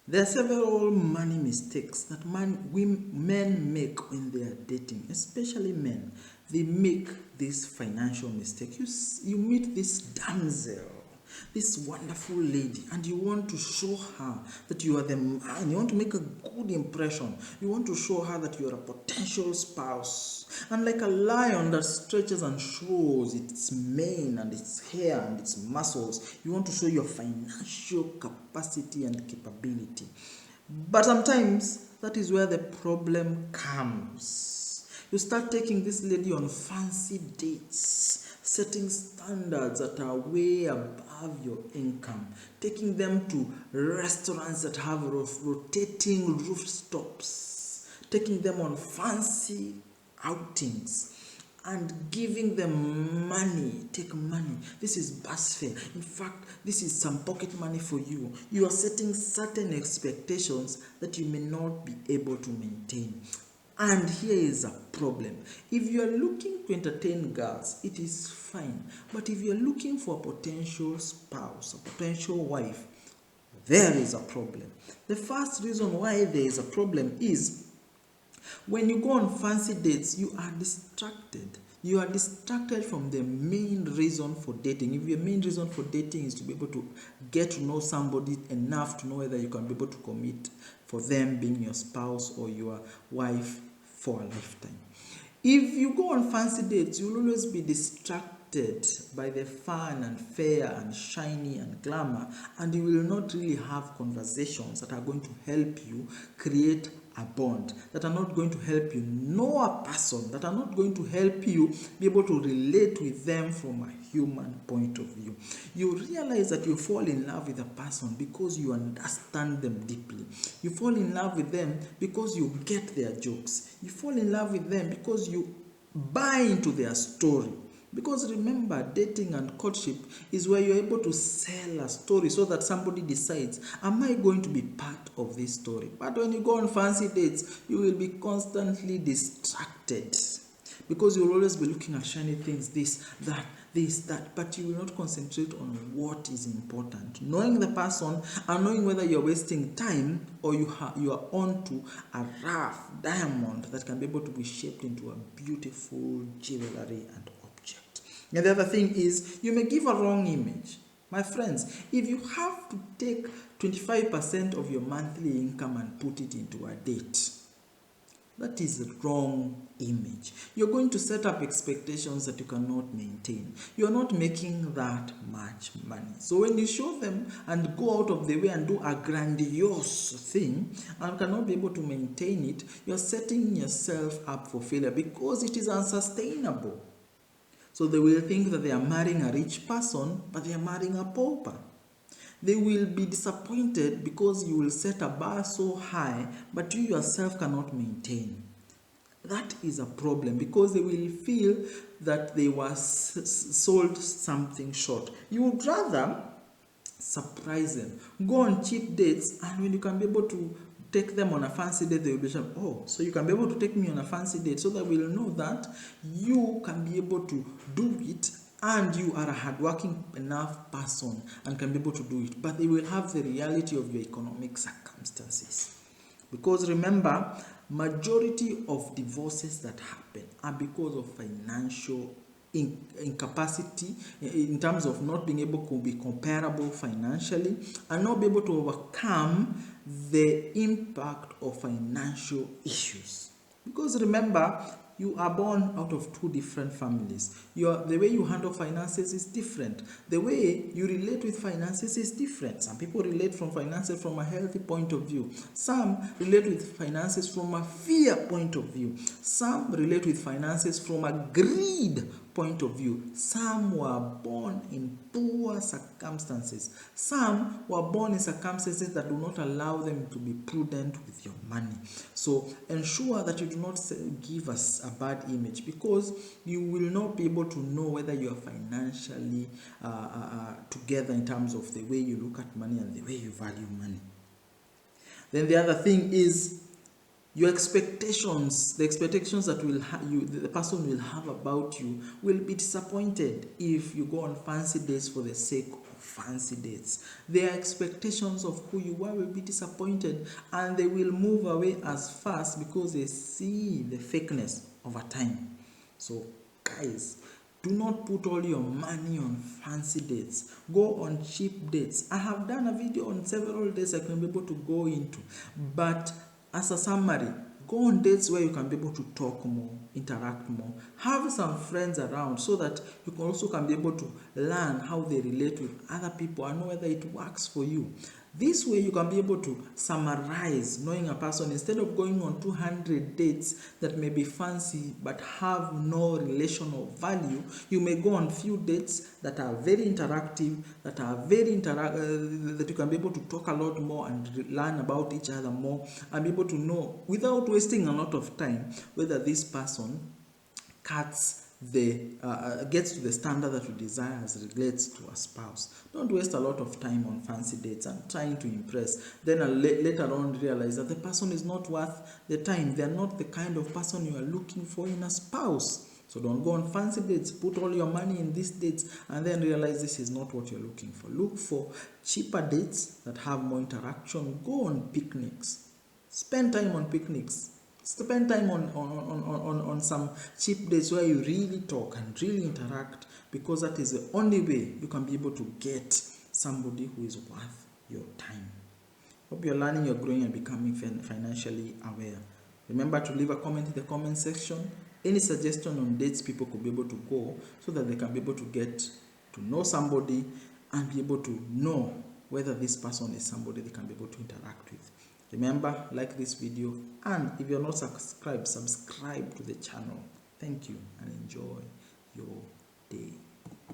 There are several money mistakes that men make when they are dating, especially men. They make this financial mistake. You meet this damsel, this wonderful lady, and you want to show her that you are the man. You want to make a good impression. You want to show her that you are a potential spouse. And like a lion that stretches and shows its mane and its hair and its muscles, you want to show your financial capacity and capability. But sometimes that is where the problem comes. You start taking this lady on fancy dates, setting standards that are way above your income, taking them to restaurants that have rotating rooftops, taking them on fancy outings, and giving them money. Take money. This is bus fare. In fact, this is some pocket money for you. You are setting certain expectations that you may not be able to maintain. And here is a problem. If you are looking to entertain girls, it is fine. But if you are looking for a potential spouse, a potential wife, there is a problem. The first reason why there is a problem is when you go on fancy dates, you are distracted. You are distracted from the main reason for dating. If your main reason for dating is to be able to get to know somebody enough to know whether you can be able to commit for them being your spouse or your wife for a lifetime. If you go on fancy dates, you'll always be distracted by the fun and fair and shiny and glamour, and you will not really have conversations that are going to help you create a bond, that are not going to help you know a person, that are not going to help you be able to relate with them from a human point of view. You realize that you fall in love with a person because you understand them deeply. You fall in love with them because you get their jokes. You fall in love with them because you buy into their story. Because remember, dating and courtship is where you're able to sell a story so that somebody decides, am I going to be part of this story? But when you go on fancy dates, you will be constantly distracted because you'll always be looking at shiny things, this, that, but you will not concentrate on what is important. Knowing the person and knowing whether you're wasting time or you are onto a rough diamond that can be able to be shaped into a beautiful jewelry and object. And the other thing is, you may give a wrong image. My friends, if you have to take 25% of your monthly income and put it into a date, that is the wrong image. You're going to set up expectations that you cannot maintain. You're not making that much money. So when you show them and go out of the way and do a grandiose thing and cannot be able to maintain it, you're setting yourself up for failure because it is unsustainable. So they will think that they are marrying a rich person, but they are marrying a pauper. They will be disappointed because you will set a bar so high, but you yourself cannot maintain. That is a problem because they will feel that they were sold something short. You would rather surprise them. Go on cheap dates, and when you can be able to take them on a fancy date, they will be saying, oh, so you can be able to take me on a fancy date so that we'll know that you can be able to do it and you are a hardworking enough person and can be able to do it. But they will have the reality of your economic circumstances. Because remember, majority of divorces that happen are because of financial incapacity in terms of not being able to be comparable financially and not be able to overcome the impact of financial issues. Because remember, you are born out of two different families. The way you handle finances is different. The way you relate with finances is different. Some people relate from finances from a healthy point of view. Some relate with finances from a fear point of view. Some relate with finances from a greed point of view. Some were born in poor circumstances. Some were born in circumstances that do not allow them to be prudent with your money. So ensure that you do not give us a bad image because you will not be able to know whether you are financially together in terms of the way you look at money and the way you value money. Then the other thing is, Your expectations, the expectations that the person will have about you, will be disappointed if you go on fancy dates for the sake of fancy dates. Their expectations of who you are will be disappointed, and they will move away as fast because they see the fakeness over time. So, guys, do not put all your money on fancy dates. Go on cheap dates. I have done a video on several dates I can be able to go into, but as a summary, go on dates where you can be able to talk more, interact more, have some friends around so that you can also be able to learn how they relate with other people and know whether it works for you. This way you can be able to summarize knowing a person instead of going on 200 dates that may be fancy but have no relational value. You may go on few dates that are very interactive, that are that you can be able to talk a lot more and learn about each other more and be able to know without wasting a lot of time whether this person gets to the standard that you desire as it relates to a spouse. Don't waste a lot of time on fancy dates and trying to impress. Then later on realize that the person is not worth the time. They are not the kind of person you are looking for in a spouse. So don't go on fancy dates, put all your money in these dates, and then realize this is not what you're looking for. Look for cheaper dates that have more interaction. Go on picnics. Spend time on picnics. Spend time on some cheap days where you really talk and really interact, because that is the only way you can be able to get somebody who is worth your time. Hope you're learning, you're growing, and becoming financially aware. Remember to leave a comment in the comment section. Any suggestion on dates people could be able to go so that they can be able to get to know somebody and be able to know whether this person is somebody they can be able to interact with. Remember, like this video, and if you're not subscribed, subscribe to the channel. Thank you and enjoy your day.